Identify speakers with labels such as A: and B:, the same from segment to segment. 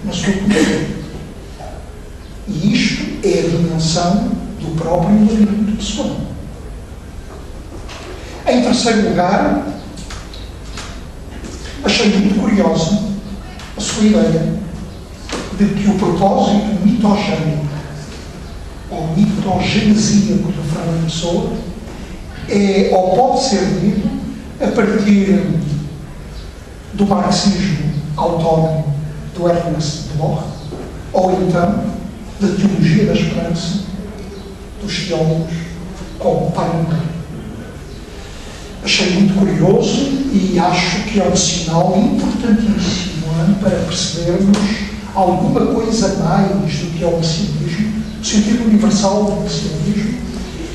A: na sua cultura. E isto é a dimensão do próprio labirinto pessoal. Em terceiro lugar, achei muito curiosa a sua ideia de que o propósito mitogénico ou mitogenesíaco de Fernando Pessoa é, ou pode ser lido a partir do marxismo autónomo do Ernest Bloch, ou então da teologia da esperança dos teólogos como Paimon. Achei muito curioso e acho que é um sinal importantíssimo para percebermos alguma coisa mais do que é o messianismo, o sentido universal do messianismo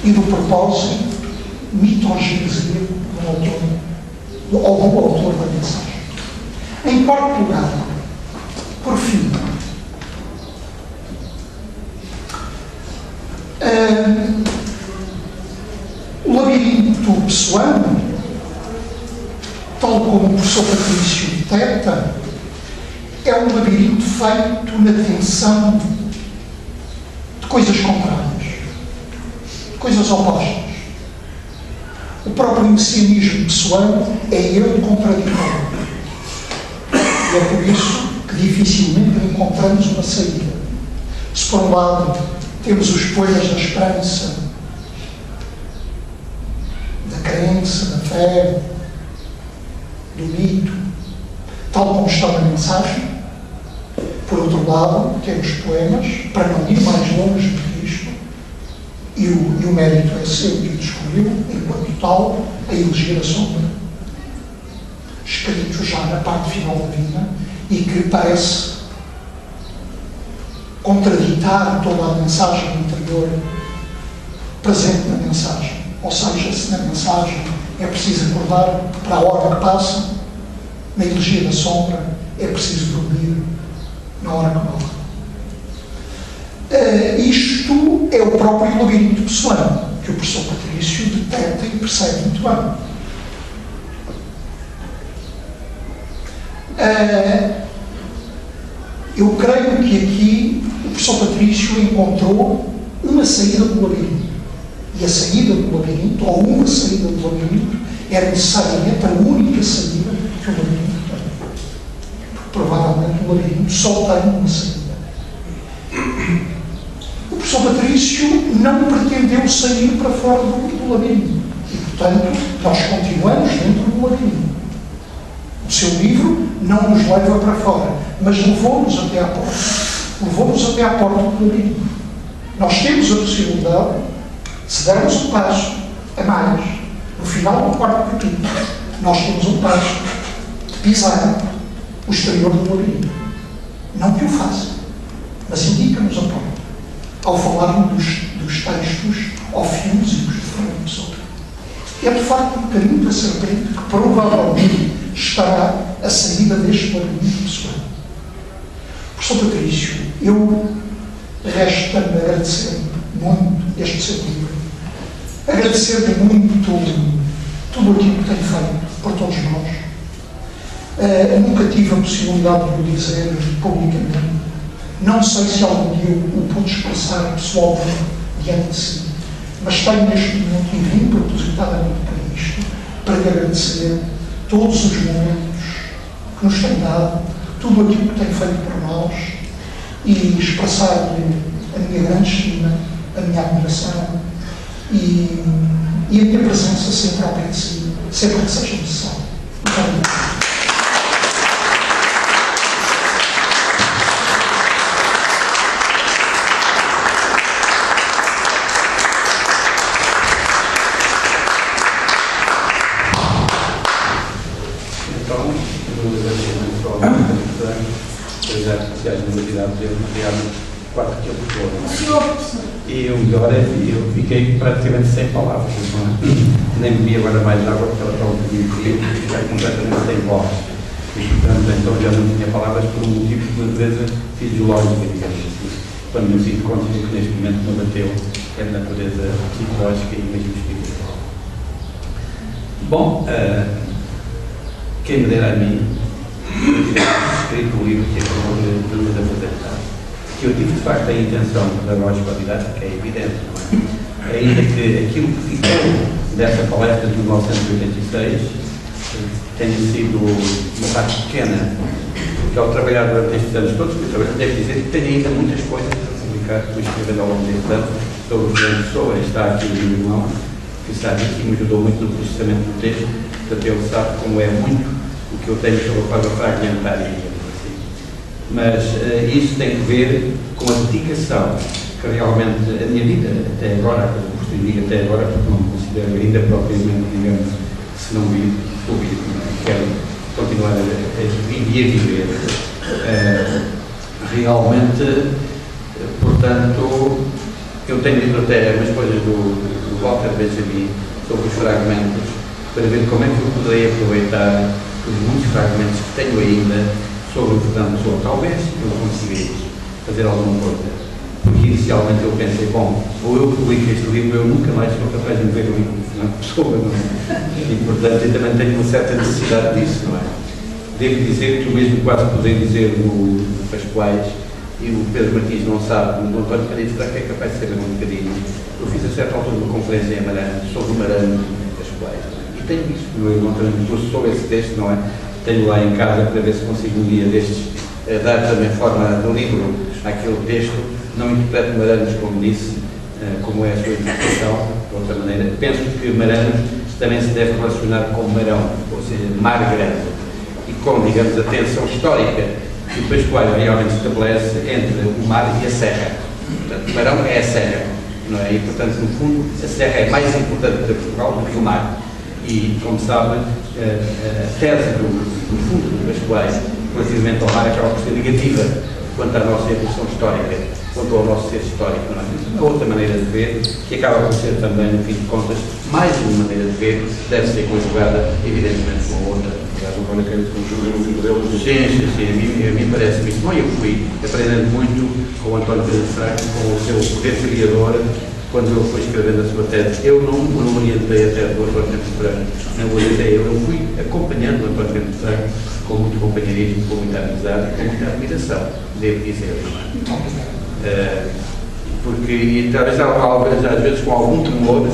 A: e do propósito mitogenesíaco do autor, ou do autor da mensagem. Em quarto lugar, por fim, o labirinto pessoano, tal como o professor Patrício detecta, é um labirinto feito na tensão de coisas contrárias, de coisas opostas. O próprio messianismo pessoano é ele contraditório. E é por isso que dificilmente encontramos uma saída. Se por um lado temos os poemas da esperança, da crença, da fé, do mito, tal como estão na mensagem, por outro lado temos poemas, para não ir mais longe do que isto, e o mérito é seu que o descobriu, enquanto tal, a Elegia da Sombra, escrito já na parte final da vida, e que parece contraditar toda a mensagem interior presente na mensagem. Ou seja, se na mensagem é preciso acordar para a hora que passa, na Elegia da Sombra é preciso dormir na hora que morre. Isto é o próprio labirinto pessoal, que o professor Patrício detecta e percebe muito bem. Eu creio que aqui o professor Patrício encontrou uma saída do labirinto. E a saída do labirinto, ou uma saída do labirinto, era necessariamente a única saída que o labirinto tem. Porque provavelmente o labirinto só tem uma saída. O professor Patrício não pretendeu sair para fora do labirinto. E, portanto, nós continuamos dentro do labirinto. O seu livro não nos leva para fora, mas levou-nos até à porta. Levou-nos até à porta do labirinto. Nós temos a possibilidade, se dermos um passo a mais, no final do quarto capítulo, nós temos um passo de pisar o exterior do labirinto. Não que o faça, mas indica-nos a porta, ao falarmos dos textos ofiúsicos de Fernando Pessoa. É de facto um caminho da serpente que provavelmente estará a saída deste labirinto pessoal. Professor Patrício, eu resta-me agradecer muito este seu livro, agradecer-lhe muito tudo aquilo que tem feito por todos nós. Nunca tive a possibilidade de o dizer publicamente. Não sei se algum dia o pude expressar pessoalmente diante de si, mas tenho neste momento e vim propositadamente para isto, para lhe agradecer todos os momentos que nos tem dado, tudo aquilo que tem feito por nós e expressar-lhe a minha grande estima, a minha admiração e a minha presença sempre ao pé de si, sempre que seja necessário. Muito obrigado.
B: E o melhor é que eu fiquei praticamente sem palavras, não é? Nem bebi agora mais água porque ela está um pouquinho fria e fiquei completamente sem voz. E portanto, então já não tinha palavras por um motivo de natureza fisiológica, digamos assim. Quando me sinto consciente que neste momento me bateu é de natureza psicológica e mesmo espiritual. Bom, quem me dera a mim escrito o livro que acabou de nos apresentar. Que eu tive de facto a intenção de dar mais qualidade, que é evidente, não é? Ainda que aquilo que ficou dessa palestra de 1986 tenha sido uma parte pequena, porque ao trabalhar durante estes anos todos, devo dizer que tenho ainda muitas coisas para publicar, que fui escrevendo ao longo deste ano sobre o Fernando Pessoa. Está aqui o meu irmão, que sabe que me ajudou muito no processamento do texto, portanto ele sabe como é muito o que eu tenho sobre a forma fragmentária. Mas isso tem que ver com a dedicação que realmente a minha vida até agora, digo até agora porque não me considero ainda propriamente, digamos, se não vivo, estou vivo, quero continuar a viver. Realmente, portanto, eu tenho lido até umas coisas do Walter Benjamin sobre os fragmentos, para ver como é que eu poderei aproveitar os muitos fragmentos que tenho ainda sobre o Fernando Pessoa. Talvez eu consiga fazer alguma coisa. Porque inicialmente eu pensei, bom, ou eu publico este livro, eu nunca mais sou capaz de ver o livro do Fernando Pessoa, não é? E portanto eu também tenho uma certa necessidade disso, não é? Devo dizer que o mesmo quase poderia dizer no Pascoais, e o Pedro Martins não sabe, no António Candido Franco é capaz de saber um bocadinho. Eu fiz a certa altura uma conferência em Amarante sobre o Marano e Pascoais, e tenho isso, meu irmão também me trouxe só esse texto, não é? Tenho lá em casa para ver se consigo um dia destes dar também forma no livro àquele texto. Não interpreto Maranos como disse, como é a sua interpretação, de outra maneira. Penso que Maranos também se deve relacionar com Marão, ou seja, mar grande, e com, digamos, a tensão histórica que o Pascoal realmente estabelece entre o mar e a serra. Portanto, Marão é a serra, não é? E, portanto, no fundo, a serra é mais importante para Portugal do que o mar. E, como sabem, a tese do fundo do Pascoal relativamente ao mar acaba por ser negativa quanto à nossa evolução histórica, quanto ao nosso ser histórico. Não é? Uma outra maneira de ver, que acaba por ser também, no fim de contas, mais uma maneira de ver, deve ser conjugada, evidentemente, com a outra.
C: Aliás, o António Candido conjuga no livro dele.
B: Sim, a mim parece-me isso. Bom, eu fui aprendendo muito com o António Candido Franco, com o seu poder criador, quando ele foi escrevendo a sua tese. Eu não orientei a tese do António Candido Franco, não orientei eu fui acompanhando o António Candido Franco com muito companheirismo, com muita amizade, com muita admiração, devo dizer. Porque, e talvez às vezes com algum temor,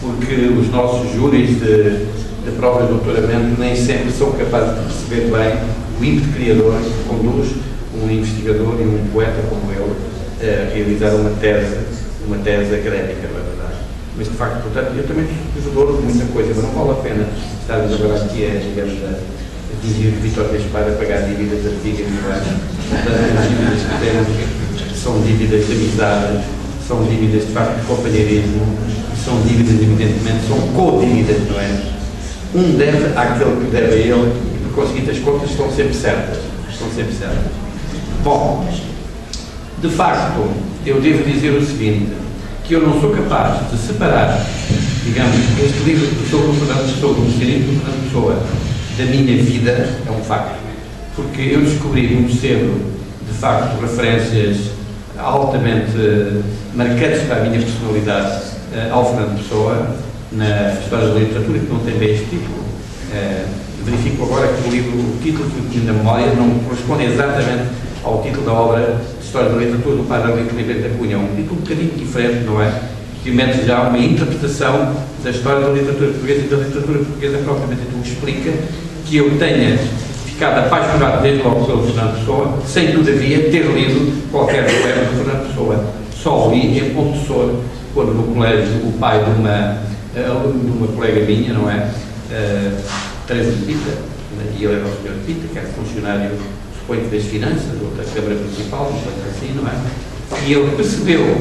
B: porque os nossos júris de prova de doutoramento nem sempre são capazes de perceber bem o ímpeto criador que conduz um investigador e um poeta como eu a realizar uma tese académica, não é verdade? Mas de facto, portanto, eu também adoro muita coisa, mas não vale a pena estarmos agora aqui digamos, a fingir que Vítor Gaspar a pagar dívidas antigas e baixas. As dívidas que temos são dívidas de amizade, são dívidas de facto de companheirismo, são dívidas, evidentemente, são co-dívidas, não é? Um deve àquele que deve a ele, e por conseguinte as contas estão sempre certas. Bom, de facto, eu devo dizer o seguinte, que eu não sou capaz de separar, digamos, este livro sobre o meccanismo do Fernando Pessoa da minha vida, é um facto, porque eu descobri muito cedo, de facto, referências altamente marcantes para a minha personalidade ao Fernando Pessoa, na história da literatura, que não tem bem este título. Verifico agora que o título que eu na memória não corresponde exatamente ao título da obra de História da Literatura do Padre Arlindo Ribeiro da Cunha. É um título um bocadinho diferente, não é? Que mete já uma interpretação da história da literatura portuguesa e da literatura portuguesa propriamente. Então explica que eu tenha ficado apaixonado desde logo pelo Fernando Pessoa, sem todavia ter lido qualquer poema do Fernando Pessoa. Só li em professor, quando no colégio o pai de uma colega minha, não é? Teresa de Pita, e ele era o Sr. de Pita, que era funcionário, suponho, das finanças, da Câmara Municipal, não sei assim, não é? E ele percebeu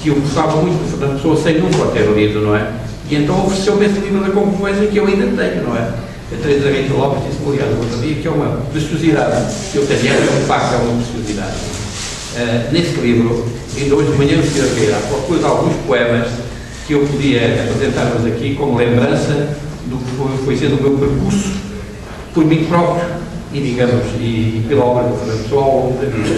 B: que eu gostava muito do Fernando Pessoa sem nunca o ter lido, não é? E então ofereceu-me esse livro da Confluência que eu ainda tenho, não é? A Teresa Rita Lopes disse, aliás, no outro dia, que é uma preciosidade. Eu tenho, é um facto, é uma preciosidade. Nesse livro, ainda hoje de manhã eu fui a ver, à procura de alguns poemas que eu podia apresentar-vos aqui como lembrança do que foi sendo o meu percurso por mim próprio e, digamos, e pela obra do Fernando Pessoa ao longo da vida.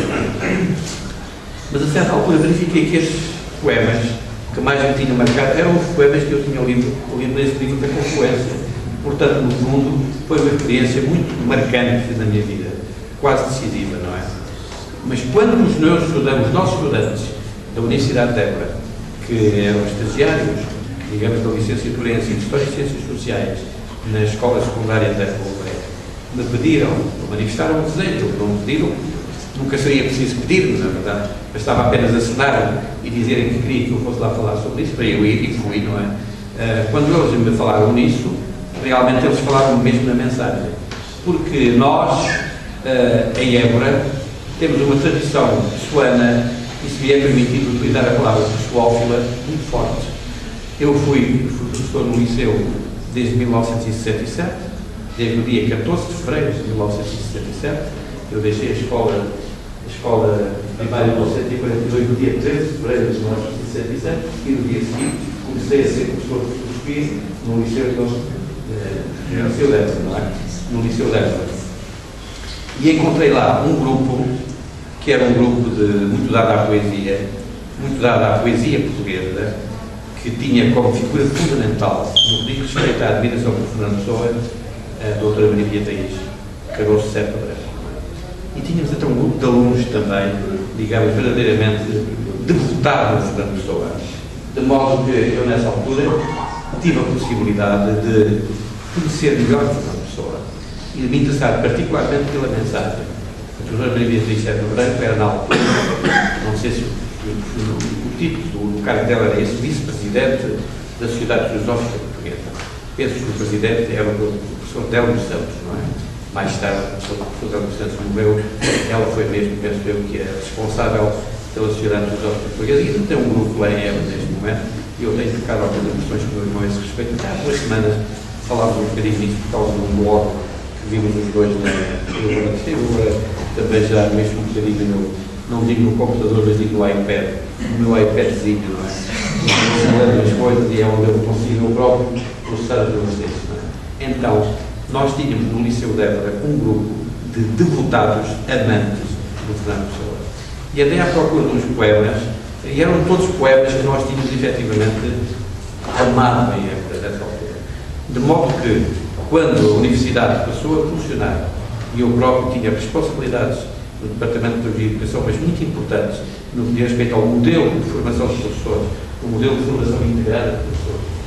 B: Mas a certa altura verifiquei que estes poemas que mais me tinham marcado eram os poemas que eu tinha lido nesse livro da Confluência, Portanto, no fundo, foi uma experiência muito marcante na minha vida, quase decisiva, não é? Mas quando os nossos estudantes da Universidade de Évora, que eram estagiários, digamos, da licenciatura em Ensino de História e Ciências Sociais, na escola secundária de Évora, me pediram, manifestaram um desejo, não me pediram, nunca seria preciso pedir-me, na verdade, bastava apenas assinar e dizerem que queria que eu fosse lá falar sobre isso, para eu ir e fui, não é? Quando eles me falaram nisso, realmente eles falaram mesmo na mensagem, porque nós, em Évora, temos uma tradição pessoana, e se me é permitido utilizar a palavra pessoófila, muito forte. Eu fui professor no liceu desde 1967, desde o dia 14 de fevereiro de 1967, eu deixei a escola primária de 1942 no dia 13 de fevereiro de 1967 e no dia seguinte comecei a ser professor de filosofia no Liceu de Évora, não é? No Liceu de Évora. E encontrei lá um grupo que era um grupo muito dado à poesia portuguesa, que tinha como figura fundamental, no que diz respeito à admiração por Fernando Pessoa, a doutora Maria Beatriz Cardoso Serpa Branco. E tínhamos até um grupo de alunos também, digamos, verdadeiramente devotados a Fernando Pessoa, de modo que eu, nessa altura, tive a possibilidade de conhecer melhor Fernando Pessoa e de me interessar particularmente pela mensagem. A doutora Maria Beatriz Serpa Branco era, na altura, não sei se o título do cargo dela era esse, vice-presidente da Sociedade Filosófica Portuguesa. Penso que o presidente era o professor Délio Santos, não é? Mais tarde, o professor Délio Santos morreu, ela foi mesmo, penso eu, que é responsável pela Sociedade Filosófica Portuguesa, e tem um grupo lá em Évora neste momento, e eu tenho ficado algumas impressões com o meu irmão a esse respeito. Até há 2 semanas falávamos um bocadinho nisso por causa de um blog que vimos os dois na Évora, também já mexo um bocadinho não digo no computador, mas digo no iPad, no meu iPadzinho, não é? As coisas e é onde eu consigo eu próprio processar as coisas, não é? Então, nós tínhamos no Liceu de Évora um grupo de devotados amantes do Fernando Pessoa. E até à procura de uns poemas, e eram todos poemas que nós tínhamos efetivamente amado em Évora, nessa altura. De modo que, quando a Universidade passou a funcionar, e eu próprio tinha responsabilidades no Departamento de Pedagogia e Educação, mas muito importantes no que diz respeito ao modelo de formação dos professores, o modelo de formação integrada dos professores.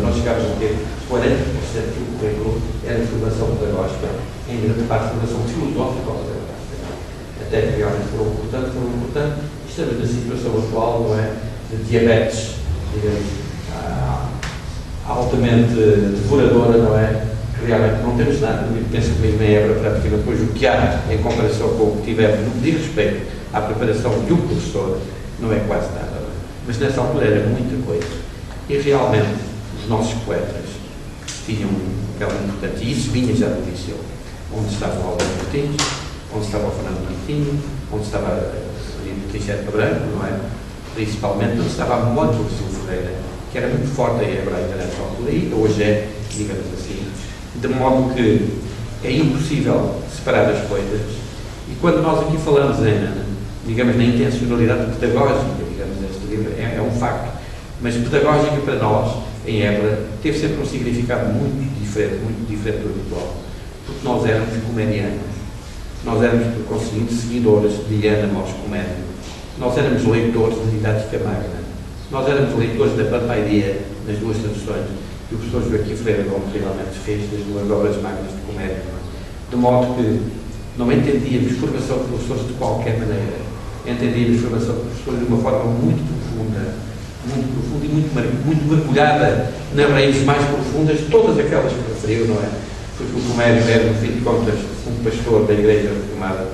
B: Nós chegámos a ter 40% do currículo era de formação pedagógica, em grande parte de formação filosófica ou pedagógica. Até que realmente foram importantes. Estamos na situação atual, não é? De diabetes, digamos, altamente devoradora, não é? Realmente não temos nada. Penso que mesmo em Évora, praticamente, depois o que há em comparação com o que tivemos no que diz respeito à preparação de um professor, não é quase nada. Mas nessa altura era muita coisa. E realmente os nossos poetas tinham um papel importante, e isso vinha já do liceu, onde estava o Alberto Martins, onde estava o Fernando Martins, onde estava a Beatriz Serpa Branco, não é? Principalmente onde estava a memória do Silvio Ferreira, que era muito forte em Évora ainda nessa altura, e hoje é, digamos assim, de modo que é impossível separar as coisas. E quando nós aqui falamos digamos, na intencionalidade pedagógica, digamos, deste livro, é um facto, mas pedagógica para nós, em Évora, teve sempre um significado muito diferente do habitual, porque nós éramos comedianos, nós éramos, por conseguinte, seguidores de Ana Mos Comédia, nós éramos leitores da Didática Magna, nós éramos leitores da Papaidia, nas 2 traduções, que o professor Joaquim Freire realmente fez das 2 obras magnas de comédia, de modo que não entendíamos formação de professores de qualquer maneira, entendíamos formação de professores de uma forma muito profunda e muito mergulhada nas raízes mais profundas, todas aquelas que referiu, não é? Porque o comédio era, no fim de contas, um pastor da Igreja Reformada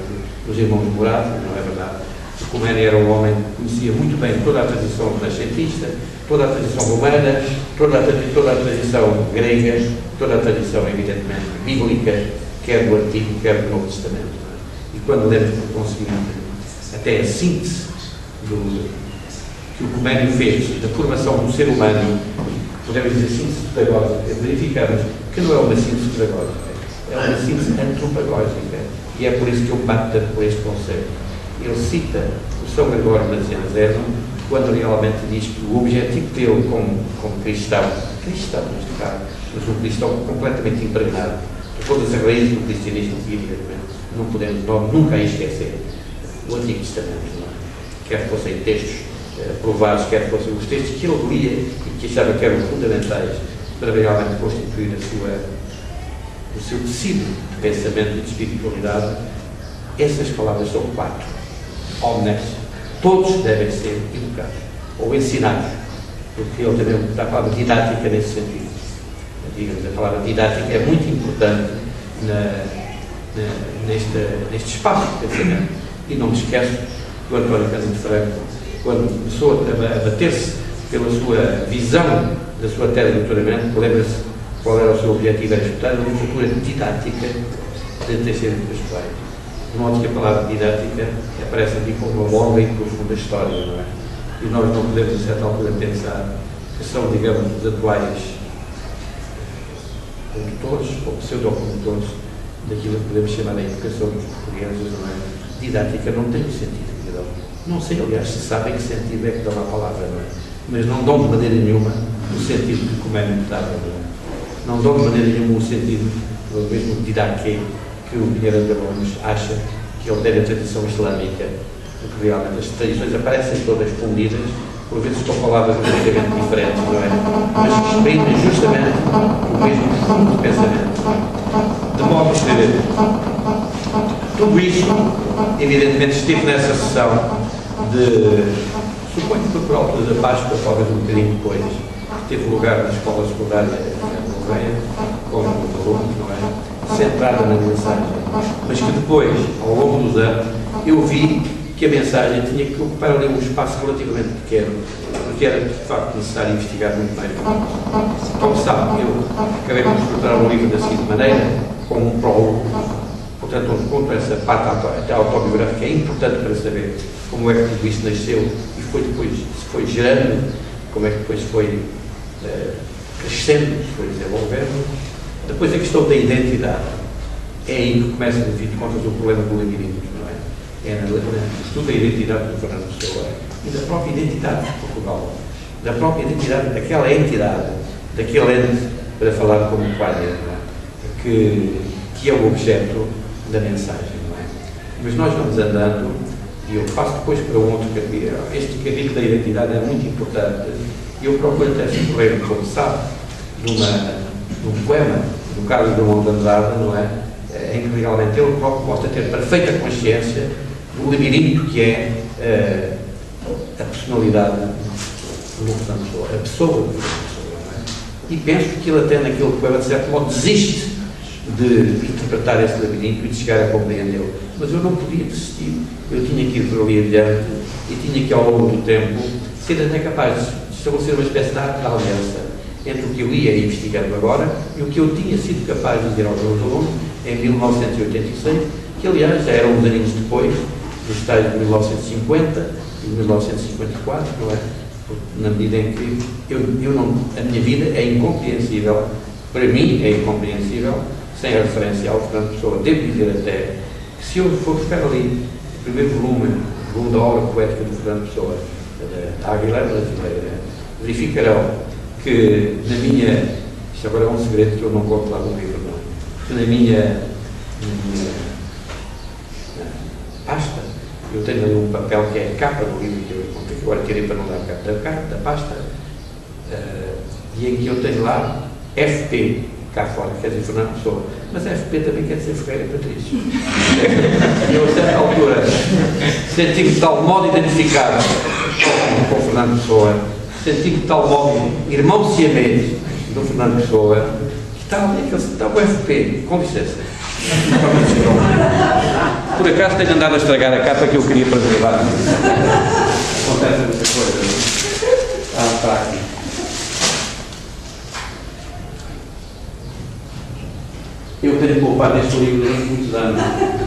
B: dos Irmãos Morados, não é verdade? O comédio era um homem que conhecia muito bem toda a tradição renascentista, toda a tradição romana, toda a tradição grega, toda a tradição, evidentemente, bíblica, quer do Antigo, quer do Novo Testamento. E quando lemos por conseguinte até a síntese que o Comédio fez da formação do ser humano, podemos dizer síntese pedagógica, verificamos que não é uma síntese pedagógica, é uma síntese antropagógica, e é por isso que eu bato por este conceito. Ele cita o São Gregório Nazianzeno quando realmente diz que o objetivo dele como cristão, neste caso, mas um cristão completamente impregnado de todas as raízes do cristianismo, não podemos nunca esquecer o Antigo Testamento, não é? Quer fossem textos provados, quer fossem os textos que ele lia e que achava que eram fundamentais para realmente constituir o seu tecido de pensamento e de espiritualidade. Essas palavras são 4. Omnes. Todos devem ser educados ou ensinados, porque ele também está a falar de didática nesse sentido. Digamos, a palavra didática é muito importante neste espaço de pensamento. E não me esqueço que o António Cândido Franco, quando começou a bater-se pela sua visão da sua tese de doutoramento, lembra-se qual era o seu objetivo, era estudar a literatura didática de terceiro pessoais. De modo que a palavra didática aparece aqui como uma longa e profunda história, não é? E nós não podemos, a certa altura, pensar que são, digamos, os atuais condutores ou pseudo-condutores daquilo que podemos chamar a educação dos portugueses, não é? Didática não tem o sentido que dão. Não sei, aliás, se sabem que sentido é que dão a palavra, não é? Mas não dão de maneira nenhuma o sentido que como é notável, não é? Não dão de maneira nenhuma o sentido do mesmo didaquê que o Pinheiro de Abrões acha que ele tem a tradição islâmica, porque realmente as tradições aparecem todas fundidas, por vezes com palavras completamente diferentes, não é? Mas que exprimem justamente o mesmo fundo de pensamento. De modo que tudo isto, evidentemente, esteve nessa sessão suponho que por altura da Páscoa, talvez um bocadinho depois, que teve lugar na escola secundária europeia, com os alunos, não é? Centrada na mensagem. Mas que depois, ao longo dos anos, eu vi que a mensagem tinha que ocupar ali um espaço relativamente pequeno, porque era de facto necessário investigar muito mais. Como sabe, eu acabei por estruturar o livro da seguinte maneira, com um prólogo, portanto, onde conto essa parte autobiográfica é importante para saber como é que tudo isso nasceu e se foi gerando, como é que depois foi crescendo, se foi desenvolvendo. Depois a questão da identidade. É aí que começa, no fim de contas, o problema do labirinto, não é? É no estudo da identidade do Fernando Pessoa e da própria identidade de Portugal, da própria identidade daquela entidade, daquele ente, para falar como quadra, não é? Que é o objeto da mensagem, não é? Mas nós vamos andando, e eu passo depois para um outro capítulo. Este capítulo da identidade é muito importante, e eu procuro até socorrer, como sabe, num poema, no caso do Drummond de Andrade, não é? Em que realmente ele próprio mostra ter perfeita consciência do labirinto que é a personalidade do Fernando Pessoa, a pessoa do Fernando Pessoa, não é? E penso que ele até naquele poema, de certo modo, desiste de interpretar esse labirinto e de chegar a compreendê-lo. Mas eu não podia desistir. Eu tinha que ir por ali adiante e tinha que, ao longo do tempo, ser até capaz de estabelecer uma espécie de aliança entre o que eu ia investigando agora e o que eu tinha sido capaz de dizer aos meus alunos em 1986, que aliás já eram uns aninhos depois, dos tais de 1950 e de 1954, não é? Na medida em que a minha vida é incompreensível, para mim é incompreensível, sem a referência ao Fernando Pessoa. Devo dizer até que se eu for buscar ali o primeiro volume da obra poética do Fernando Pessoa, da Aguilera Brasileira, verificarão que na minha, isto agora é um segredo que eu não conto lá no livro, não, que na minha pasta, eu tenho ali um papel que é a capa do livro que eu encontrei, que agora tirei para não dar capa, da pasta, e em que eu tenho lá FP, cá fora, quer dizer Fernando Pessoa, mas FP também quer dizer Ferreira Patrício. Eu a certa altura senti-me de tal modo identificado com o Fernando Pessoa, senti-me de tal modo irmão siamês do Fernando Pessoa, que está ali, está o FP, com licença. Por acaso tenho andado a estragar a capa que eu queria preservar. Acontece muita coisa. Está aqui. Eu tenho poupado este livro durante muitos anos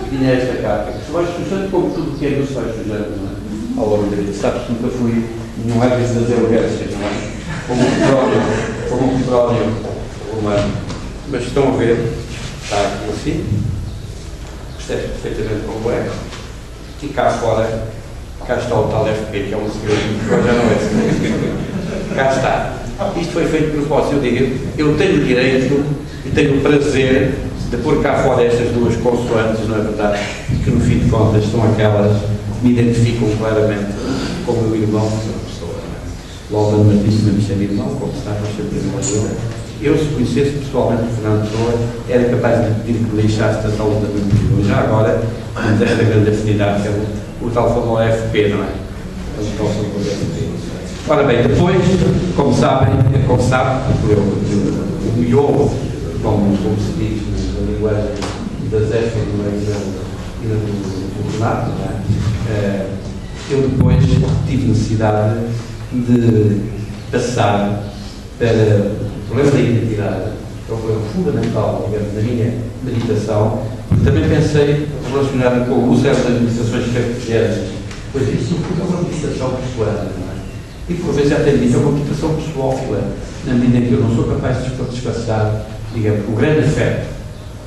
B: e tinha esta capa, que se vai sujando como tudo que é meu se vai sujando, não é? Ao longo da vida. Sabes que nunca fui nenhum árbitro das elegâncias, não é? Como um petrónio romano. Mas estão a ver, está aqui assim, percebe perfeitamente como é, e cá fora cá está o tal FP, que é um segredo, agora já não é segredo. Cá está. Isto foi feito de propósito. Eu digo, eu tenho o direito e tenho o prazer de pôr cá fora estas duas consoantes, não é verdade? Que no fim de contas são aquelas que me identificam claramente como meu irmão, uma pessoa. O Albano Martins também me chama irmão, como está, nós sempre uma ajuda. Eu, se conhecesse pessoalmente o Fernando Pessoa, era capaz de pedir que me deixasse da tal da minha. Já agora, temos esta grande afinidade, que é o tal famoso FP, não é? O tal famoso FP. Ora bem, depois, como sabem, o miolo, como se diz na linguagem das Éfas e do Renato, não é? Eu depois tive necessidade de passar para o problema da identidade, que é um problema fundamental, digamos, na minha meditação. Também pensei relacionado com o uso das meditações cartesianas, pois isso é uma meditação pessoal, não é? E por vezes já tenho dito, é uma meditação pessoal, na medida em que eu não sou capaz de disfarçar, digamos, o grande afeto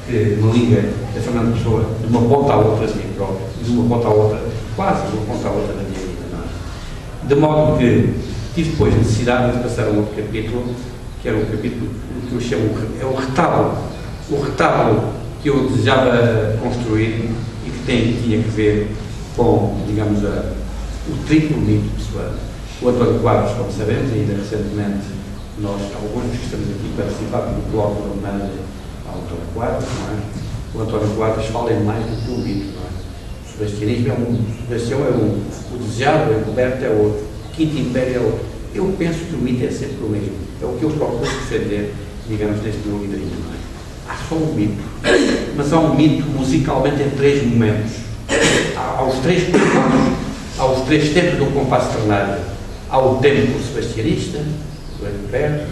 B: que me liga a Fernando Pessoa de uma ponta à outra de mim próprio, e de uma ponta à outra, quase de uma ponta à outra da minha vida, não é? De modo que tive depois necessidade de passar a um outro capítulo, que era o capítulo que eu chamo, é o retábulo que eu desejava construir e que tinha que ver com, digamos, o triplo mito pessoal. O António Quadros, como sabemos, ainda recentemente, nós, alguns que estamos aqui, participámos do colóquio de homenagem ao António Quadros, não é? O António Quadros fala em mais do que o mito, não é? O sebastianismo é um, o Sebastião é um, o desejado, o encoberto é outro, o quinto império é outro. Eu penso que o mito é sempre o mesmo. É o que eu procuro defender, digamos, neste meu livrinho, não é? Há só um mito, mas há um mito musicalmente em três momentos. Aos três tempos do compasso ternário. Há o tempo sebastianista, do encoberto,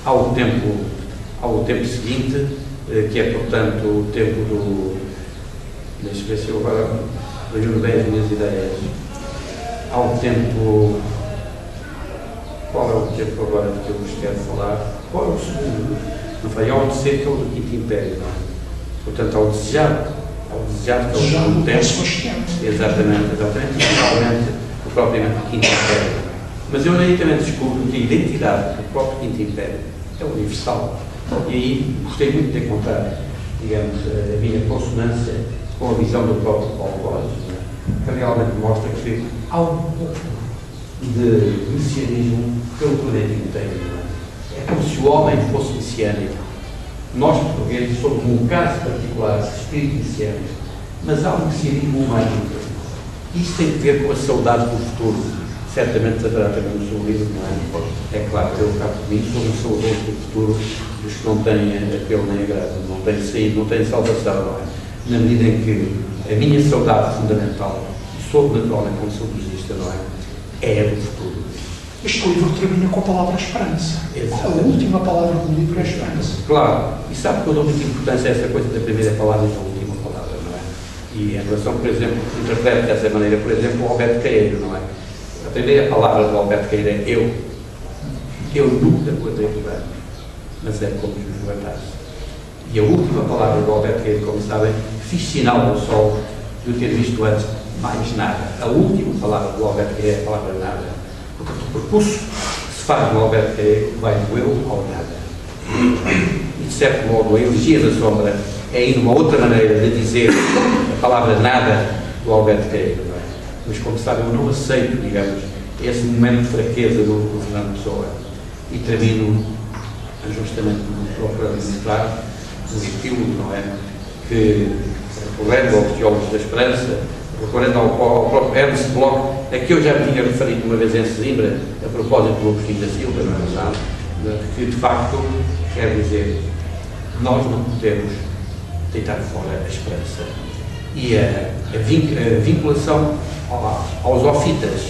B: há o tempo seguinte, que é, portanto, o tempo do... Deixa-me ver se eu agora reúno bem as minhas ideias. Há o tempo... Qual é o tempo agora que eu vos quero falar? Qual é o segundo? Não foi? Há o terceiro, que é o do Quinto Império, não é? Portanto, há o desejado, que é o segundo tempo. Exatamente, e finalmente, o propriamente Quinto Império. Mas eu aí também descubro que a identidade do próprio Quinto Império é universal. E aí gostei muito de encontrar, digamos, a minha consonância com a visão do próprio Paulo Borges, que realmente mostra que há um pouco de messianismo pelo planeta inteiro. É como se o homem fosse messiânico. Nós, portugueses, somos um caso particular de espírito messiânico, mas há um messianismo humano. Isso tem que ver com a saudade do futuro. Certamente haverá também no seu livro, não é? É claro que eu cá por mim sou um saudoso do futuro dos que não têm apelo nem agrado, não têm saída, não têm salvação, não é? Na medida em que a minha saudade fundamental, e sou naturalmente como saudosista, não é? É a do futuro.
A: Este livro termina com a palavra esperança.
B: Exatamente.
A: A última palavra do livro é esperança.
B: Claro, e sabe que eu dou muita importância a essa coisa da primeira palavra e da última palavra, não é? E em relação, por exemplo, interpreto dessa maneira, por exemplo, o Alberto Caeiro, não é? A primeira palavra do Alberto Caeiro é eu. Eu nunca guardei o verbo, mas é como os guardaste. E a última palavra do Alberto Caeiro, como sabem, fiz sinal ao sol de eu ter visto antes mais nada. A última palavra do Alberto Caeiro é a palavra nada. Portanto, o percurso que se faz no Alberto Caeiro vai do eu ao nada. E de certo modo, a elegia da sombra é ainda uma outra maneira de dizer a palavra nada do Alberto Caeiro. Não é? Mas, como sabem, eu não aceito, digamos, esse momento de fraqueza do Fernando Pessoa. E termino justamente procurando mostrar um epílogo, não é? Que, recorrendo aos teólogos da esperança, recorrendo ao próprio Ernst Bloch, a que eu já me tinha referido uma vez em Sesimbra, a propósito do Agostinho da Silva, não é verdade? Que, de facto, quer dizer, nós não podemos deitar fora a esperança. E a vinculação aos ofitas,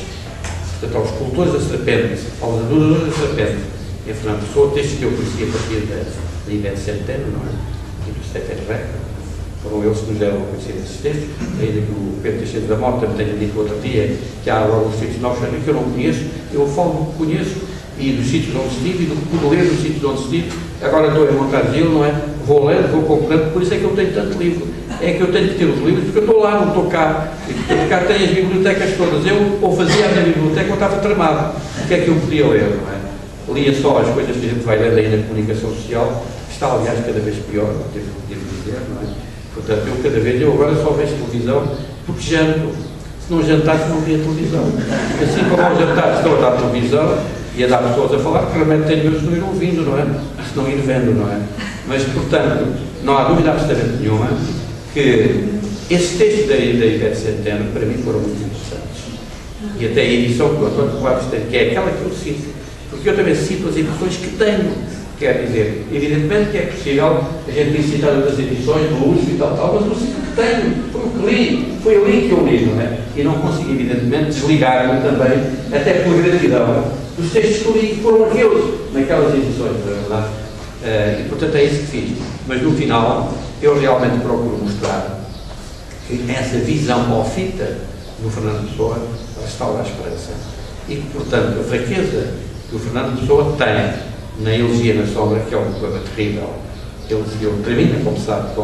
B: portanto, aos escultores da serpente, aos adoradores da serpente, em Fernando Pessoa, textos que eu conhecia a partir da Ivete Centeno, não é? E do Stetter Reck, foram eles que nos deram a conhecer esses textos, ainda que o Pedro Teixeira da Mota me tenha dito outro dia que há agora uns sítios novos que eu não conheço, eu falo do que conheço, e dos sítios onde estive, e do que pude ler dos sítios onde estive. Agora estou em Montargil, não é? vou lendo, vou comprando, por isso é que eu tenho tanto livro. É que eu tenho que ter os livros, porque eu estou lá, não estou cá. E portanto, cá tenho as bibliotecas todas. Eu, ou fazia na biblioteca, ou estava tramado. O que é que eu podia ler, não é? Lia só as coisas que a gente vai lendo aí na comunicação social, que está, aliás, cada vez pior, devo dizer, não é? Portanto, eu agora só vejo televisão porque janto. Se não jantasse, não via televisão. Assim como ao jantar estou a dar televisão e a dar pessoas a falar, que realmente tenho meus de não ir ouvindo, não é? Se não ir vendo, não é? Mas, portanto, não há dúvida absolutamente nenhuma que esses textos da Ivete Santana, para mim, foram muito interessantes. E até a edição que o António Colares tem, que é aquela que eu cito, porque eu também cito as edições que tenho. Quer dizer, evidentemente que é possível a gente citar outras edições do uso e tal, mas eu cito que tenho, foi o que li, foi ali que eu li, não é? E não consegui, evidentemente, desligar-me também, até por gratidão, dos textos que li, foram aqueles, naquelas edições, não é verdade? E, portanto, é isso que fiz. Mas, no final, eu realmente procuro mostrar que essa visão ao fita do Fernando Pessoa restaura a esperança. E que, portanto, a fraqueza que o Fernando Pessoa tem na Elegia na Sombra, que é um poema terrível, ele termina, como sabe, com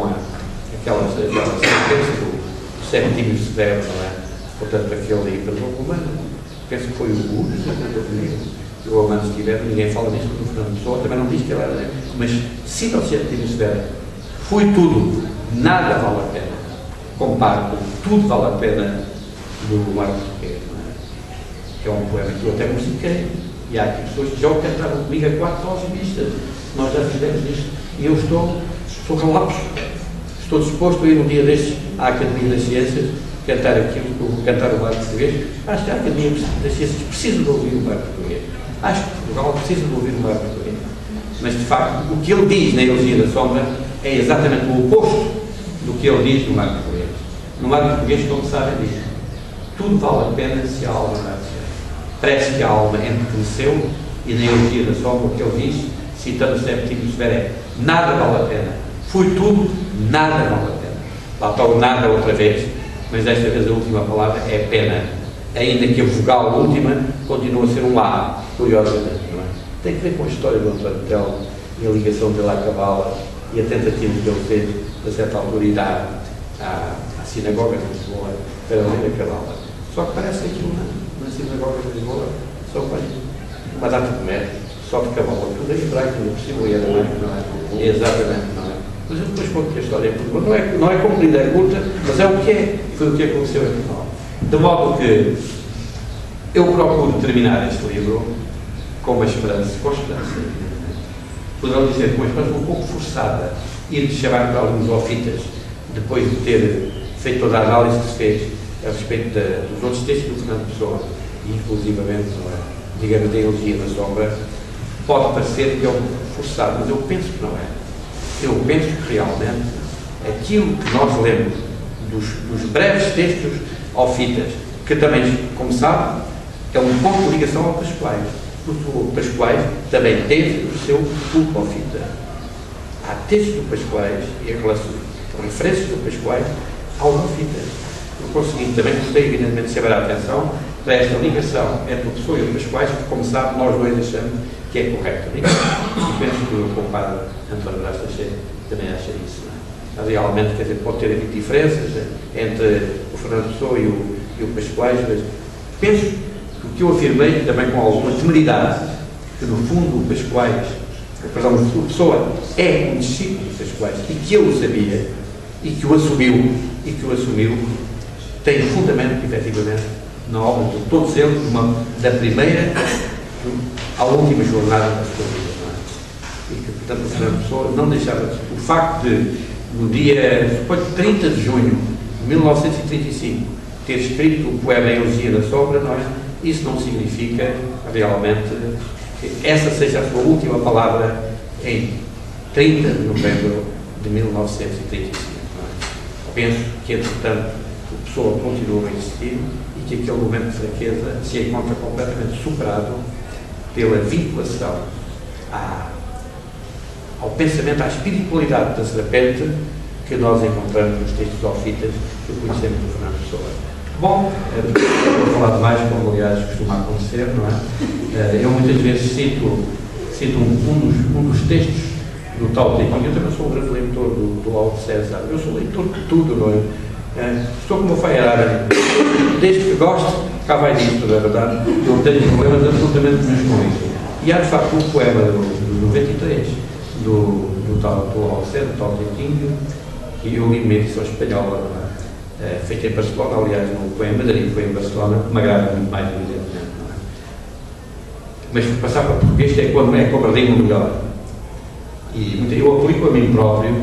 B: aquela sentença do Septímio Severo, não é? Portanto, aquele perdoa romano, penso que foi o Hugo, que o romano estiver, ninguém fala disso do Fernando Pessoa, também não diz que ele era, mas cita o Septímio Severo, foi tudo, nada vale a pena, comparo com tudo vale a pena do Marco Português, não é? Que é um poema que eu até musiquei. E há aqui pessoas que já o cantaram comigo a 4 vozes mistas. Nós já fizemos isto. E eu estou relapso. Estou disposto a ir um dia destes à Academia das Ciências, cantar aquilo, cantar o Marco Português. Acho que a Academia das Ciências precisa de ouvir o Marco Português. Acho que Portugal precisa de ouvir o Marco Português. Mas, de facto, o que ele diz na Elegia da Sombra é exatamente o oposto do que ele diz no Marco Português. No Marco Português, como sabem, diz: tudo vale a pena se a alma não é. Parece que a alma enterneceu, e na Elegia da Sombra o que ele diz, citando o Septímio Severo, é: nada vale a pena. Foi tudo, nada vale a pena. Lá está o nada outra vez, mas desta vez a última palavra é pena. Ainda que a vogal última continua a ser um A, curiosamente, não é? Tem que ver com a história do António Telmo e a ligação dele à Cabala e a tentativa que ele fez, a certa altura, ir à sinagoga de Lisboa para ler a Cabala. Só que parece que aquilo na sinagoga de Lisboa só vai uma data de metros, só de Cabala, tudo é hebraico, tudo possível e alemão, não é? Exatamente, não é? Mas eu depois conto que a história é curta, não é comprida, é curta, mas é o que é, foi o que aconteceu em Portugal. De modo que eu procuro terminar este livro com uma esperança, poderão dizer com uma esperança um pouco forçada, ir de chamar para alguns ofitas, depois de ter feito toda a análise que se fez a respeito dos outros textos do Fernando Pessoa, e inclusivamente, digamos, da Elegia da Sombra, pode parecer que é um pouco forçado, mas eu penso que não é. Eu penso que realmente aquilo que nós lemos dos breves textos ao fitas, que também, como sabe, é um ponto de ligação ao Pascoais, porque o Pascoais também teve o seu culto ao fita. Há textos do Pascoais e referências do Pascoais ao fitas. Por conseguinte, também gostei, evidentemente, de chamar a atenção para esta ligação entre o Pessoa e o Pascoais, que, como sabe, nós dois achamos que é correto. E penso que o compadre António Brás também acha isso. Não é? Realmente, quer dizer, pode ter havido diferenças entre o Fernando Pessoa e o Pascoais, mas penso que o que eu afirmei, também com alguma temeridade, que no fundo o Pascoais, perdão, o Pessoa é um discípulo do Pascoais e que ele o sabia e que o assumiu, tem fundamento, efetivamente, na obra de todos eles, da primeira à última jornada da sua vida. Não é? E que, portanto, o Fernando Pessoa não deixava o facto de, no dia, depois de 30 de junho de 1935, ter escrito o poema Elegia da Sombra, não é? Isso não significa realmente que essa seja a sua última palavra em 30 de novembro de 1935. Não é? Penso que, entretanto, a pessoa continua a existir e que aquele momento de fraqueza se encontra completamente superado pela vinculação ao pensamento, à espiritualidade da serpente que nós encontramos nos textos ofitas que conhecemos do Fernando Pessoa. Bom, vou falar demais, como aliás costuma acontecer, não é? Eu muitas vezes cito um dos textos do tal Tiquinho. Eu também sou um grande leitor do Alto César. Eu sou leitor de tudo, não é? Estou como foi árabe. Desde que gosto, cá vai disto, não é verdade? Não tenho problemas absolutamente nenhum com isso. E há de facto um poema do 93, do tal Alto César, do tal Tiquinho, que eu li uma edição espanhola, feita em Barcelona, aliás, no poema Madrid, foi em Barcelona, que me agrada muito mais, evidentemente. Mas passar para português é cobradinho melhor. E eu aplico a mim próprio,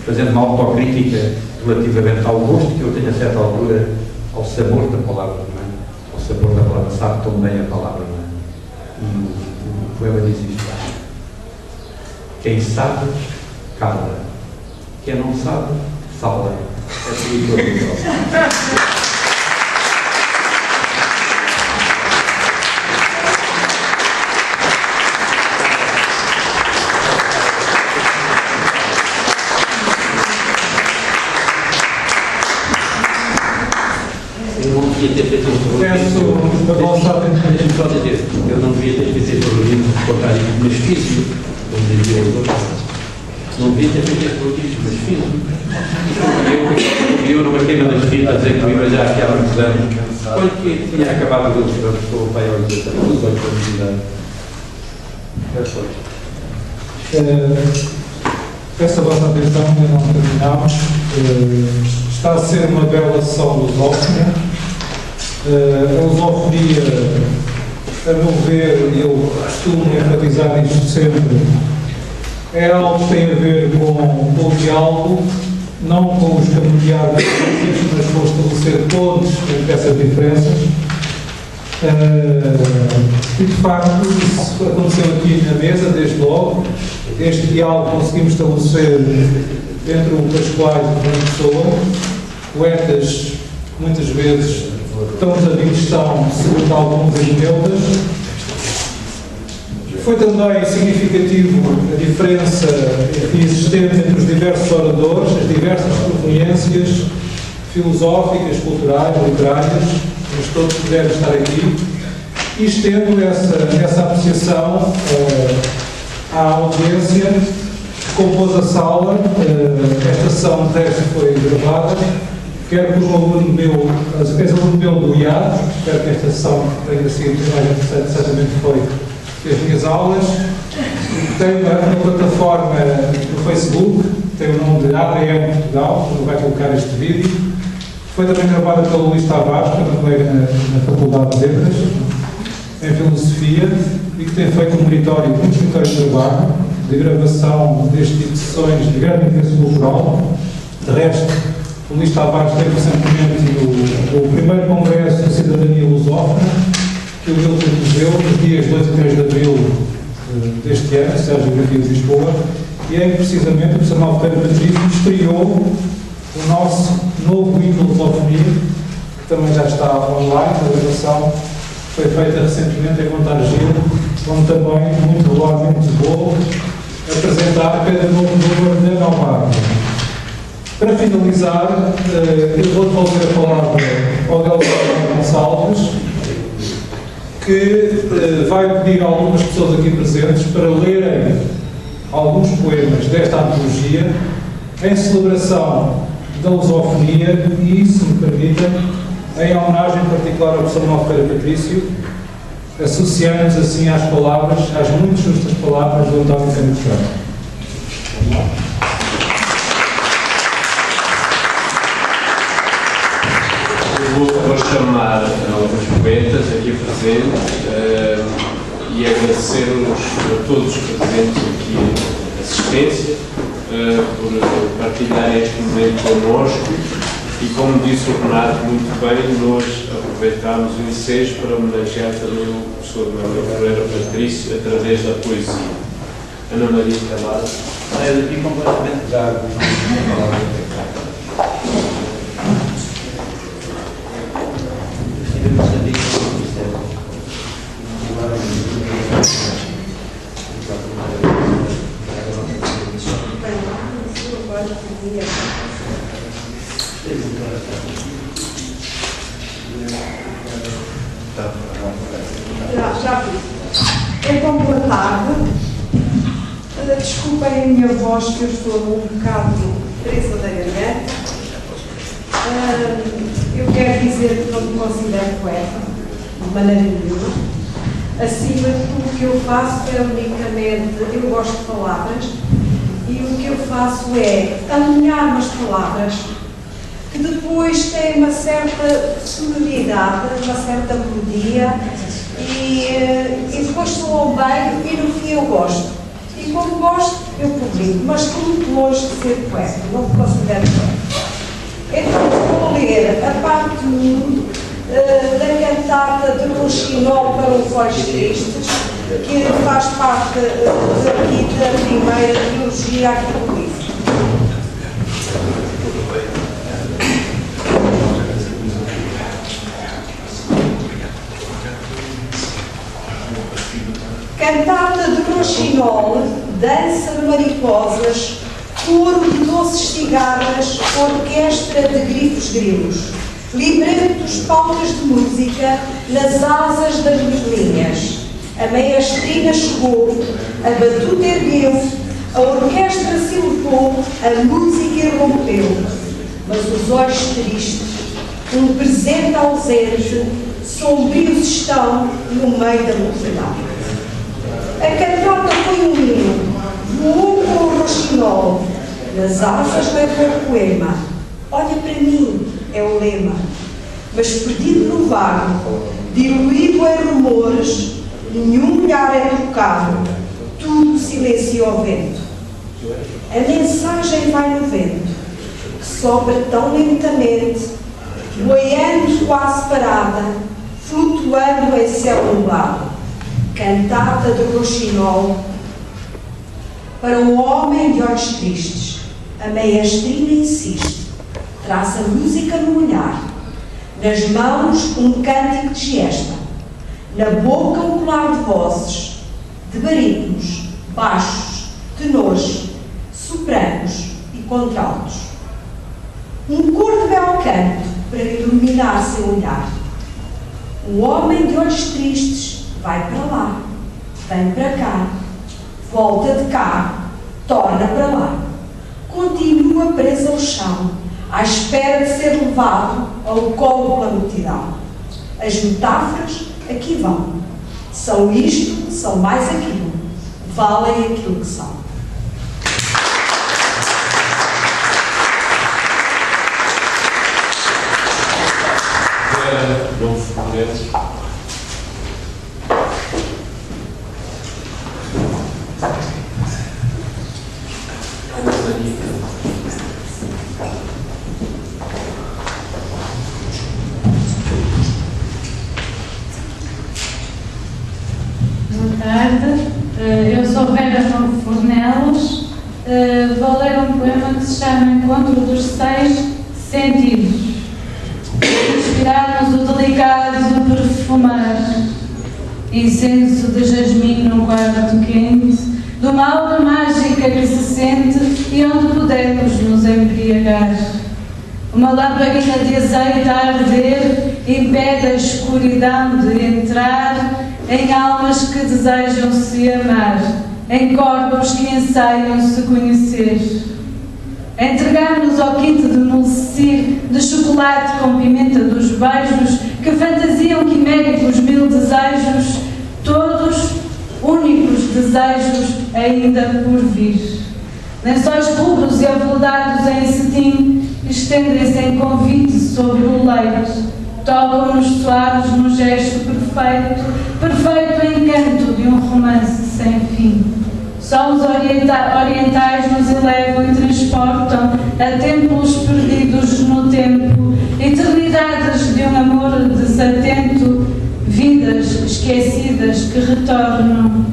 B: fazendo uma autocrítica relativamente ao gosto que eu tenho a certa altura ao sabor da palavra, não é? Ao sabor da palavra, sabe tão bem a palavra, não é? E o poema diz isto: quem sabe, cala. Quem não sabe, fala. É tudo isso. Ter feito eu não devia ter feito introduzido mas fiz-o, como dizia os outros. Não devia ter feito introduzido, mas fiz-o. Eu numa queima das fitas, a dizer que viva já aqui há muitos anos, olha que tinha acabado de dizer, estou o pai a dizer, tudo bem para me
D: peço a vossa atenção, ainda não terminamos. Está a ser uma bela sessão lusófona. A lusofonia, a meu ver, e eu costumo enfatizar isto sempre, é algo que tem a ver com o diálogo, não com os cambiar das diferenças, mas com estabelecer pontos entre essas diferenças. E de facto, isso aconteceu aqui na mesa, desde logo. Este diálogo conseguimos estabelecer entre o Pascoal e o Pessoa, poetas muitas vezes tão desavindos estão, segundo alguns anedeutas. Foi também significativo a diferença existente entre os diversos oradores, as diversas proveniências filosóficas, culturais, literárias, mas todos puderam estar aqui, e estendo essa apreciação à audiência que compôs a sala. Esta sessão de resto foi gravada. Quero por um aluno meu, ex-aluno meu do IAD, espero que esta sessão tenha sido mais interessante, certamente foi, as minhas aulas. Tem uma plataforma no Facebook, tem o nome de ADM Portugal, onde vai colocar este vídeo. Foi também gravada pelo Luís Tavares, que é um colega na Faculdade de Letras, em Filosofia, e que tem feito um meritório, muito meritório de trabalho, de gravação deste tipo de sessões de grande interesse cultural. De resto, o Luís Tavares teve recentemente o primeiro Congresso de Cidadania Lusófona, que o Hilton Museu, nos dias 2 e 3 de abril deste ano, Sérgio Garcia de Lisboa, e em precisamente o professor Malteiro Patrício estreou o nosso novo hino de lusofonia, que também já está online. A gravação foi feita recentemente em Montargil, onde também, muito regularmente vou apresentar cada novo número da Nova. Para finalizar, eu vou devolver a palavra ao Delgado Gonçalves, que vai pedir a algumas pessoas aqui presentes para lerem alguns poemas desta antologia em celebração da lusofonia e, se me permitem, em homenagem particular ao professor Malteiro Patrício, associando-nos assim às palavras, às muito justas palavras do António Cândido Ferreira.
E: Vou chamar alguns poetas aqui presentes e agradecer-nos a todos os presentes aqui a assistência por partilharem este momento connosco, e como disse o Renato muito bem, nós aproveitámos o ensejo para homenagear também o professor Manuel Ferreira Patrício através da poesia. Ana Maria Calado.
B: É daqui completamente já.
F: Já fiz. Então, boa tarde. Desculpem a minha voz, que eu estou um bocado presa da garganta. Eu quero dizer que não me considero poeta, de maneira nenhuma. Acima de tudo, o que eu faço é unicamente, eu gosto de palavras, e o que eu faço é alinhar umas palavras que depois têm uma certa sonoridade, uma certa melodia, e depois soam bem, e no fim eu gosto. E como gosto, eu publico, mas estou muito longe de ser poeta, não me considero poeta. Então vou ler a parte 1 da cantata de Rouxinol para os Olhos Tristes, que faz parte aqui da primeira trilogia aqui do livro. Cantata de Rouxinol, dança de mariposas, coro de doces cigarras, orquestra de grifos grilos, libretos, pautas de música nas asas das linhas. A maestrina chegou, a batuta ergueu-se, a orquestra se elevou, a música irrompeu. Mas os olhos tristes, um presente ausente, sombrios estão no meio da multidão. A cantata foi um hino, voou com o Rouxinol, nas asas levou o poema. Olha para mim, é o lema. Mas perdido no vago, diluído em rumores, nenhum olhar é trocado, tudo silencia o vento. A mensagem vai no vento, que sobra tão lentamente, boiando quase parada, flutuando em céu nublado. Cantata de Rouxinol para um homem de olhos tristes. A maestrina insiste, traz a música no olhar, nas mãos um cântico de gesta, na boca um colar de vozes, de barítonos, baixos, tenores, sopranos e contraltos. Um cor de belo canto para iluminar seu olhar. O homem de olhos tristes vai para lá, vem para cá, volta de cá, torna para lá. Continua preso ao chão, à espera de ser levado ao colo pela multidão. As metáforas aqui vão. São isto, são mais aquilo. Valem aquilo que são.
E: Novo projeto.
G: Boa tarde, eu sou Vera Fornelos, vou ler um poema que se chama Encontro dos Seis Sentidos. Inspirarmos o delicado perfumar, incenso de jasmim no quarto quente, de uma aura mágica que se sente e onde podemos nos embriagar. Uma lamparina de azeite a arder impede a escuridão de entrar em almas que desejam se amar, em corpos que ensaiam se conhecer. Entregar-nos ao quinto de Mulcir, de chocolate com pimenta dos beijos, que fantasiam quiméricos mil desejos, todos únicos desejos ainda por vir. Lençóis rubros e aveludados em cetim estendem-se em convite sobre o leito, tocam-nos suaves num gesto perfeito, perfeito encanto de um romance sem fim. Só os orientais nos elevam e transportam a templos perdidos no tempo, eternidades de um amor desatento, vidas esquecidas que retornam.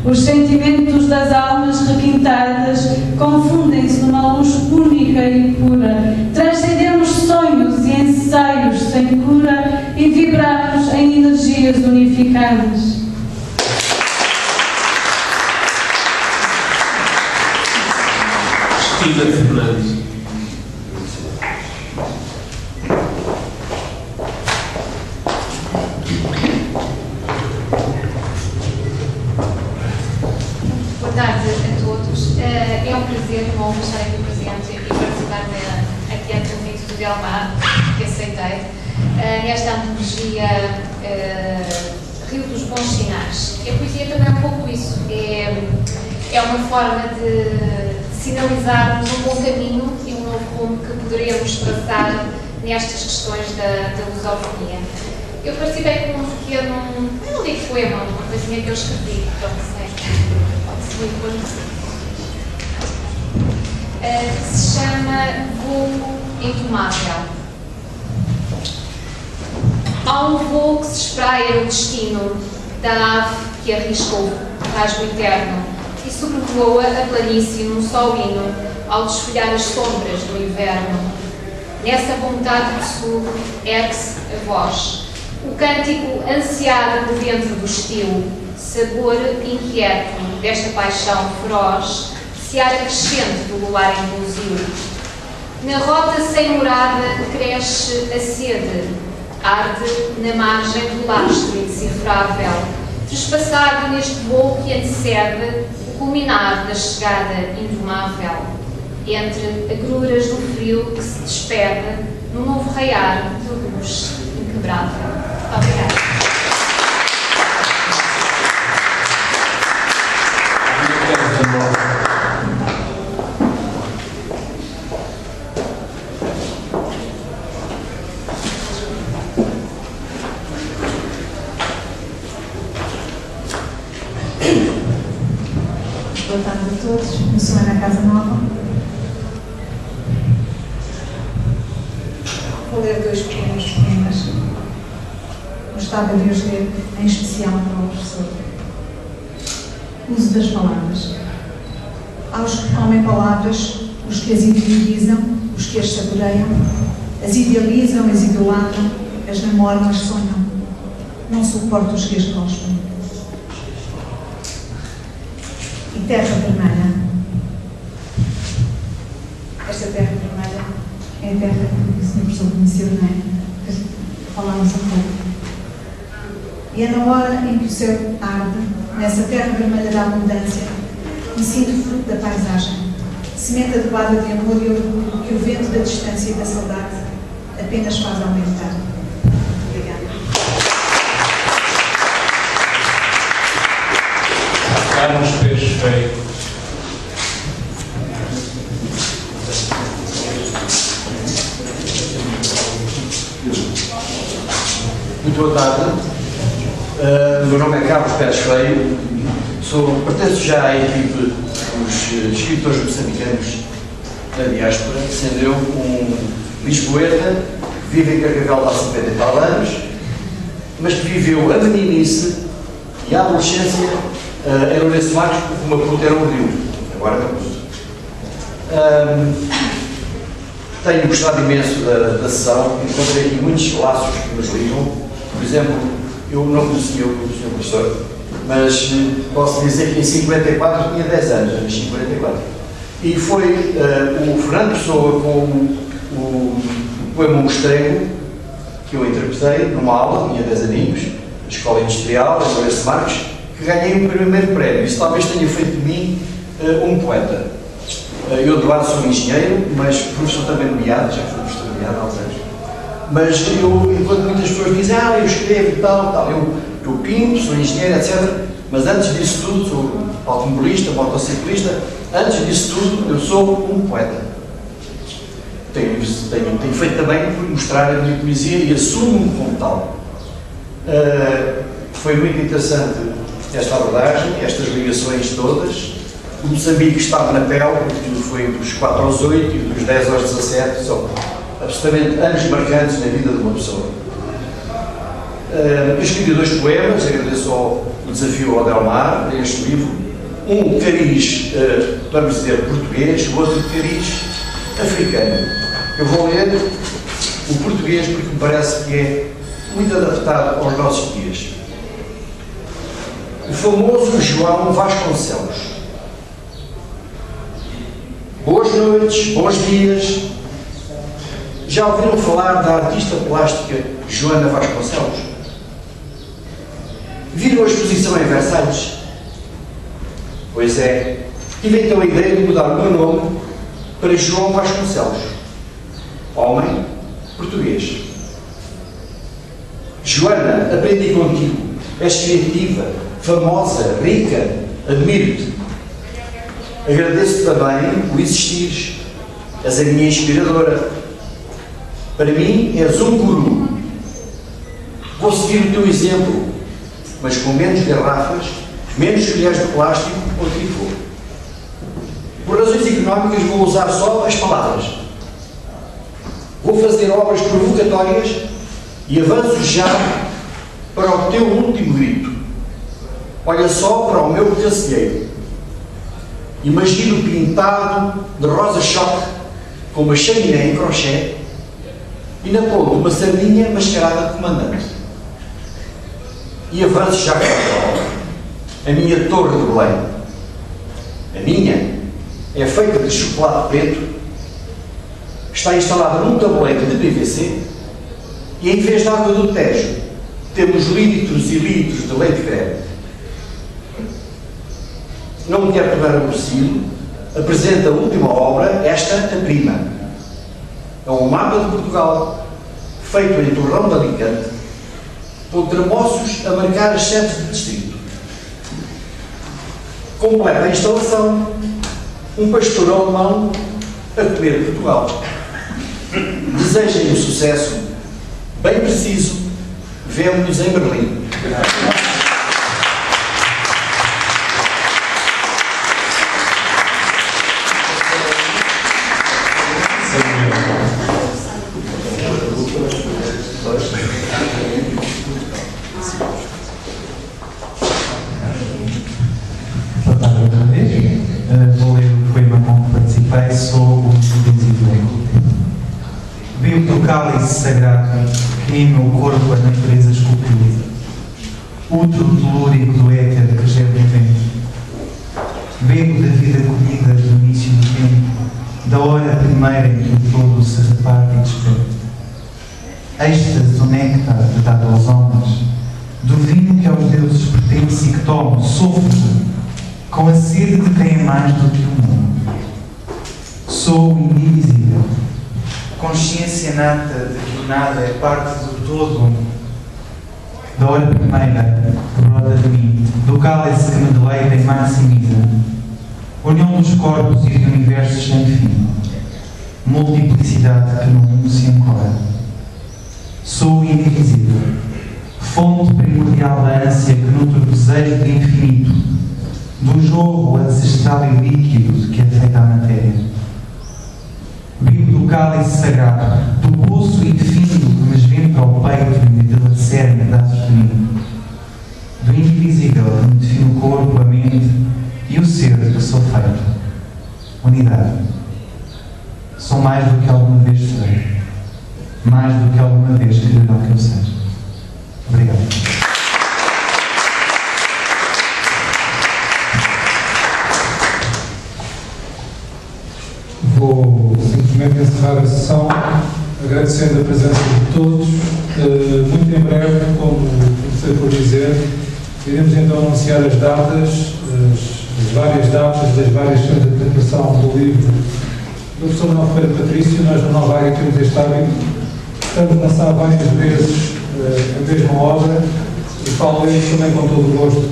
G: Os sentimentos das almas requintadas confundem-se numa luz única e pura. Transcendemos sonhos e ensaios sem cura e vibramos em energias unificadas.
E: Cristina Fernandes.
H: Boa tarde a todos. uma honra estar aqui presente e participar aqui a convite do Delmar, que aceitei, nesta antologia Rio dos Bons Sinais. A poesia também é um pouco isso, é uma forma de sinalizarmos um bom caminho e um novo rumo que poderíamos traçar nestas questões da lusofonia. Eu participei com um pequeno, eu não digo poema, uma coisinha que eu escrevi, pronto, pode-se muito bonito, que se chama Voo Indomável. Há um voo que se espraia no destino da ave que arriscou o rasgo eterno e sobrevoa a planície num sol hino ao desfolhar as sombras do inverno. Nessa vontade de sul ergue-se a voz, o cântico ansiado do ventre do estio, sabor inquieto desta paixão feroz, seara crescente do luar impulsivo. Na rota sem morada cresce a sede, arde na margem do lastro indecifrável, trespassado neste voo que antecede o culminar da chegada indomável, entre agruras do frio que se despede num novo raiar de luz inquebrável. Obrigada.
I: Boa tarde a todos. Eu sou Ana Casa Nova. Vou ler 2 pequenos poemas. Gostava de os ler em especial para o professor. Uso das palavras. Aos que comem palavras, os que as interiorizam, os que as saboreiam, as idealizam, as idolatram, as namoram, as sonham. Não suporto os que as cospem. E terra vermelha. Esta terra vermelha é a terra que o Sr. Professor conheceu, não é? Falámos há pouco. E é na hora em que o céu arde, nessa terra vermelha da abundância, me sinto fruto da paisagem, semente adequada de amor e orgulho que o vento da distância e da saudade apenas faz aumentar. Obrigada.
E: Carlos Peixes Feio.
J: Muito boa tarde. Meu nome é Carlos Peixes Feio. Pertenço já à equipe dos escritores moçambicanos da diáspora, sendo eu um lisboeta que vive em Carcavel há 50 e tal anos, mas que viveu a meninice e a adolescência em Lourenço de Marques, porque uma puta era um rio, agora não. Tenho gostado imenso da sessão, encontrei aqui muitos laços que nos ligam. Por exemplo, eu não conhecia o Sr. Professor, mas posso dizer que em 54 tinha 10 anos, em 54. E foi o Fernando Pessoa com o poema Mostrengo, que eu interpretei numa aula, tinha 10 aninhos, na Escola Industrial, em Lourenço de Marques, que ganhei o primeiro prémio. Isso talvez tenha feito de mim um poeta. Eu de lado sou engenheiro, mas professor também nomeado, já fui professor nomeado há uns anos. Mas eu, enquanto muitas pessoas dizem, eu escrevo e tal, eu pinto, sou engenheiro, etc. Mas antes disso tudo, sou automobilista, motociclista, antes disso tudo, eu sou um poeta. Tenho feito também por mostrar a minha poesia e assumo-me como tal. Foi muito interessante esta abordagem, estas ligações todas. O Moçambique estava na pele, porque foi dos 4 aos 8 e dos 10 aos 17, são absolutamente anos marcantes na vida de uma pessoa. Eu escrevi 2 poemas, agradeço o desafio ao Delmar, neste livro. Um cariz, vamos dizer, português, o outro cariz africano. Eu vou ler o português porque me parece que é muito adaptado aos nossos dias. O famoso João Vasconcelos. Boas noites, bons dias. Já ouviram falar da artista plástica Joana Vasconcelos? Viram a exposição em Versalhes? Pois é, tive então a ideia de mudar o meu nome para João Vasconcelos, homem português. Joana, aprendi contigo. És criativa, famosa, rica, admiro-te. Agradeço-te também por existires. És a minha inspiradora. Para mim, és um guru. Vou seguir o teu exemplo, mas com menos garrafas, menos colheres de plástico ou tricô. Por razões económicas, vou usar só as palavras. Vou fazer obras provocatórias e avanço já para o teu último grito. Olha só para o meu cancelheiro. Imagino pintado de rosa-choque com uma chaminé em crochê e na ponta uma sardinha mascarada de comandante. E avanço já para a minha torre de Belém. A minha é feita de chocolate preto, está instalada num tabuleiro de PVC e em vez de água do Tejo temos litros e litros de leite creme. Não me quero tornar aborrecido, apresenta a última obra, esta a prima. É um mapa de Portugal, feito em torrão de Alicante, com termossos a marcar as sedes de distrito. Completa a instalação, um pastor alemão a comer Portugal. Desejem um sucesso bem preciso. Vemo-nos em Berlim.
K: Boa tarde outra vez. Vou ler o poema com que participei. Sou o invisível. Bebo do cálice sagrado que em meu corpo a natureza esculpiu. Útero telúrico do éter que gera o vento. Bebo da vida colhida do início do tempo, da hora primeira em que o todo se reparte e desperta. Êxtase do néctar dado aos homens, do vinho que aos deuses pertence e que tomo, sofro com a sede de quem é mais do que o mundo. Sou o indivisível, consciência nata de que o nada é parte do todo, da hora primeira que brota de mim, do cálice que me deleita e maximiza, união dos corpos e de universos sem fim, multiplicidade que no mundo se ancora. Sou o indivisível, fonte primordial da ânsia que nutre o desejo de infinito, do jogo ancestral e líquido que é feita a matéria. Vivo do cálice sagrado, do poço infindo que me esventa ao peito e me dilacera em braços de mim, do indivisível que me define o corpo, a mente e o ser de que sou feito. Unidade. Sou mais do que alguma vez serei, mais do que alguma vez quererão que eu seja. Obrigado.
D: Vou simplesmente encerrar a sessão agradecendo a presença de todos. Muito em breve, como comecei por dizer, iremos então anunciar as datas, as várias datas das várias sessões de apresentação do livro do professor Manuel Ferreira Patrício. Nós na Nova Águia temos este hábito, estamos a lançar várias vezes a mesma obra e falo-lhes também com todo o gosto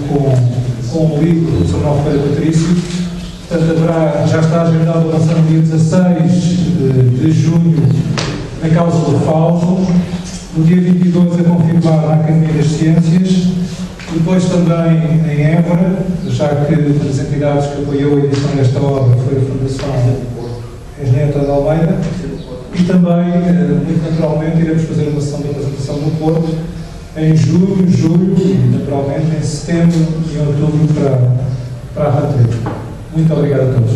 D: com o livro do professor Manuel Ferreira Patrício. Portanto, já está agendado a lançar no dia 16 de junho na Causa do Fausto, no dia 22 a confirmar na Academia das Ciências, depois também em Évora, já que uma das entidades que apoiou a edição desta obra foi a Fundação Engenheiro de Almeida, e também, muito naturalmente, iremos fazer uma sessão de apresentação no Porto em junho, julho e, naturalmente, em setembro e outubro para a Rateira. Muito obrigado a todos.